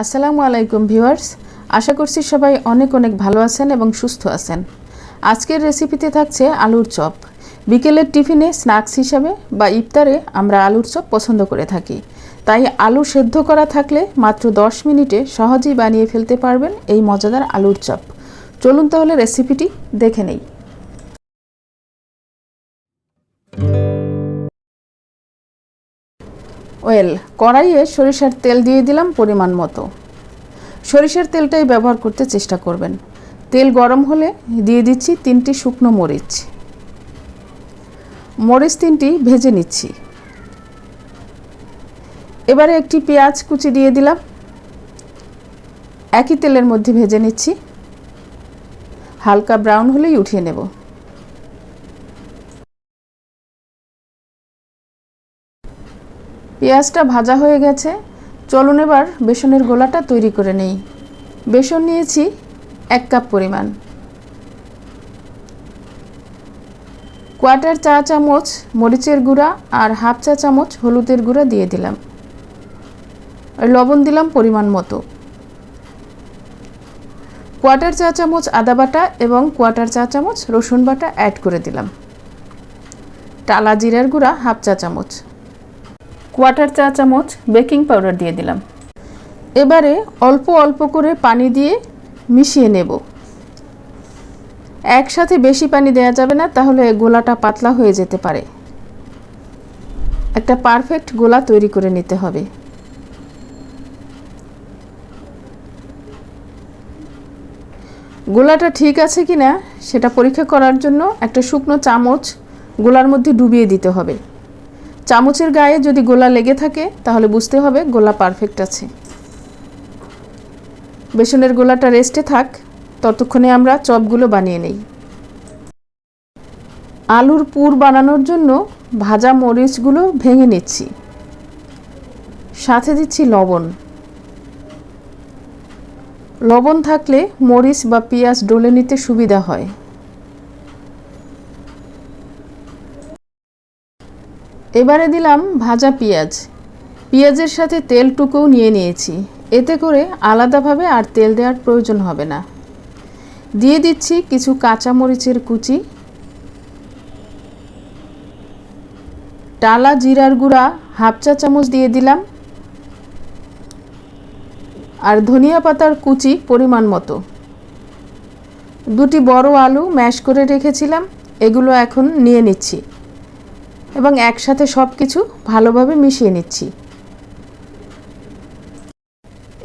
আসসালামু আলাইকুম ভিউয়ার্স, আশা করছি সবাই অনেক অনেক ভালো আছেন এবং সুস্থ আছেন। আজকের রেসিপিতে থাকছে আলুর চপ। বিকেলের টিফিনে স্ন্যাক্স হিসাবে বা ইফতারে আমরা আলুর চপ পছন্দ করে থাকি। তাই আলু সেদ্ধ করা থাকলে মাত্র 10 মিনিটে সহজেই বানিয়ে ফেলতে পারবেন এই মজাদার আলুর চপ। চলুন তাহলে রেসিপিটি দেখে নেই। কড়াইয়ে সরিষার তেল দিয়ে দিলাম পরিমাণ মতো। সরিষার তেলটাই ব্যবহার করতে চেষ্টা করবেন। তেল গরম হলে দিয়ে দিচ্ছি 3টি শুকনো মরিচ। মরিচ 3টি ভেজে নিচ্ছি। এবারে একটি পেঁয়াজ কুচি দিয়ে দিলাম, একই তেলের মধ্যে ভেজে নিচ্ছি। হালকা ব্রাউন হলেই উঠিয়ে নেব। পেঁয়াজটা ভাজা হয়ে গেছে, চলুন এবার বেসনের গোলাটা তৈরি করে নেই। বেসন নিয়েছি 1 কাপ পরিমাণ। কোয়ার্টার চা চামচ মরিচের গুঁড়া আর হাফ চা চামচ হলুদের গুঁড়া দিয়ে দিলাম। আর লবণ দিলাম পরিমাণ মতো। কোয়ার্টার চা চামচ আদা বাটা এবং কোয়ার্টার চা চামচ রসুন বাটা অ্যাড করে দিলাম। টালা জিরার গুঁড়া হাফ চা চামচ, কোয়ার্টার চা চামচ বেকিং পাউডার দিয়ে দিলাম। এবারে অল্প অল্প করে পানি দিয়ে মিশিয়ে নেব। একসাথে বেশি পানি দেওয়া যাবে না, তাহলে গোলাটা পাতলা হয়ে যেতে পারে। একটা পারফেক্ট গোলা তৈরি করে নিতে হবে। গোলাটা ঠিক আছে কিনা সেটা পরীক্ষা করার জন্য একটা শুকনো চামচ গোলার মধ্যে ডুবিয়ে দিতে হবে। চামচের গায়ে যদি গোলা লেগে থাকে তাহলে বুঝতে হবে গোলা পারফেক্ট আছে। বেসনের গোলাটা রেস্টে থাক, ততক্ষণে আমরা চপগুলো বানিয়ে নেই। আলুর পুর বানানোর জন্য ভাজা মরিচগুলো ভেঙে নিচ্ছি, সাথে দিচ্ছি লবণ। লবণ থাকলে মরিচ বা পেঁয়াজ ডলে নিতে সুবিধা হয়। এবারে দিলাম ভাজা পেঁয়াজ। পেঁয়াজের সাথে তেলটুকুও নিয়ে নিয়েছি, এতে করে আলাদাভাবে আর তেল দেওয়ার প্রয়োজন হবে না। দিয়ে দিচ্ছি কিছু কাঁচা মরিচের কুচি, টালা জিরার গুঁড়া হাফ চা চামচ দিয়ে দিলাম, আর ধনিয়া পাতার কুচি পরিমাণ মতো। 2টি বড় আলু ম্যাশ করে রেখেছিলাম, এগুলো এখন নিয়ে নিচ্ছি এবং একসাথে সব কিছু ভালোভাবে মিশিয়ে নিচ্ছি।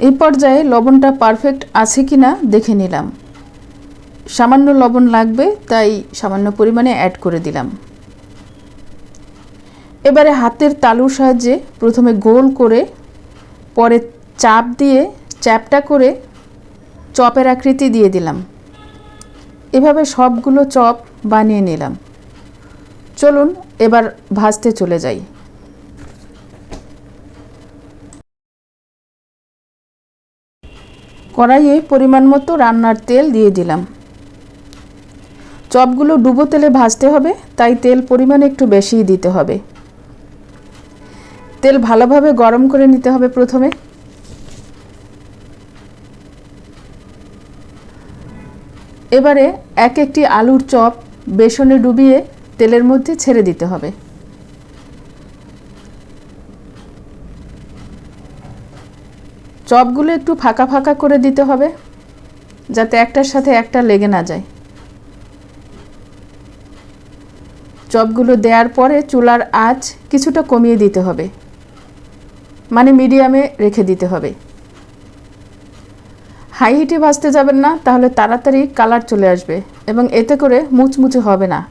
এই পর্যায়ে লবণটা পারফেক্ট আছে কিনা দেখে নিলাম। সামান্য লবণ লাগবে, তাই সামান্য পরিমাণে অ্যাড করে দিলাম। এবারে হাতের তালুর সাহায্যে প্রথমে গোল করে, পরে চাপ দিয়ে চ্যাপটা করে চপের আকৃতি দিয়ে দিলাম। এভাবে সবগুলো চপ বানিয়ে নিলাম। চলুন এবার ভাজতে চলে যাই। কড়াইয়ে পরিমাণ মতো রান্নার তেল দিয়ে দিলাম। চপগুলো ডুবো তেলে ভাজতে হবে, তাই তেল পরিমাণ একটু বেশিই দিতে হবে। তেল ভালোভাবে গরম করে নিতে হবে প্রথমে। এবারে এক একটি আলুর চপ বেসনে ডুবিয়ে তেলের মধ্যে ছেড়ে দিতে হবে। চপগুলো একটু ফাঁকা ফাঁকা করে দিতে হবে, যাতে একটার সাথে একটা লেগে না যায়। চপগুলো দেওয়ার পরে চুলার আঁচ কিছুটা কমিয়ে দিতে হবে, মানে মিডিয়ামে রেখে দিতে হবে। হাই হিটে ভাজতে যাবেন না, তাহলে তাড়াতাড়ি কালার চলে আসবে এবং এতে করে মুচমুচে হবে না।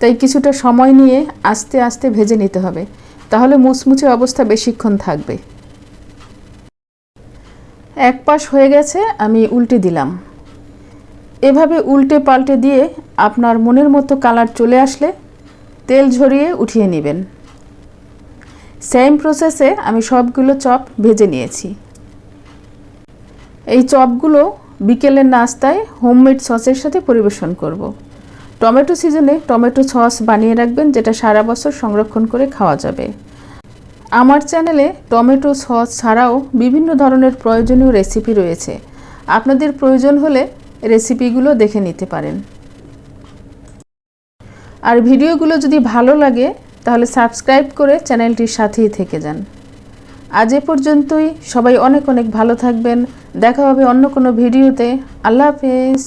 তাই কিছুটা সময় নিয়ে আস্তে আস্তে ভেজে নিতে হবে, তাহলে মুচমুচে অবস্থা বেশিক্ষণ থাকবে। এক পাশ হয়ে গেছে, আমি উল্টে দিলাম। এভাবে উল্টে পাল্টে দিয়ে আপনার মনের মতো কালার চলে আসলে তেল ঝরিয়ে উঠিয়ে নেবেন। সেম প্রসেসে আমি সবগুলো চপ ভেজে নিয়েছি। এই চপগুলো বিকেলের নাস্তায় হোমমেড সসের সাথে পরিবেশন করব। টমেটো সিজনে টমেটো সস বানিয়ে রাখবেন, যেটা সারা বছর সংরক্ষণ করে খাওয়া যাবে। আমার চ্যানেলে টমেটো সস ছাড়াও বিভিন্ন ধরনের প্রয়োজনীয় রেসিপি রয়েছে। আপনাদের প্রয়োজন হলে রেসিপিগুলো দেখে নিতে পারেন। আর ভিডিওগুলো যদি ভালো লাগে তাহলে সাবস্ক্রাইব করে চ্যানেলটির সাথেই থেকে যান। আজ এ পর্যন্তই। সবাই অনেক অনেক ভালো থাকবেন। দেখা হবে অন্য কোনো ভিডিওতে। আল্লাহ হাফেজ।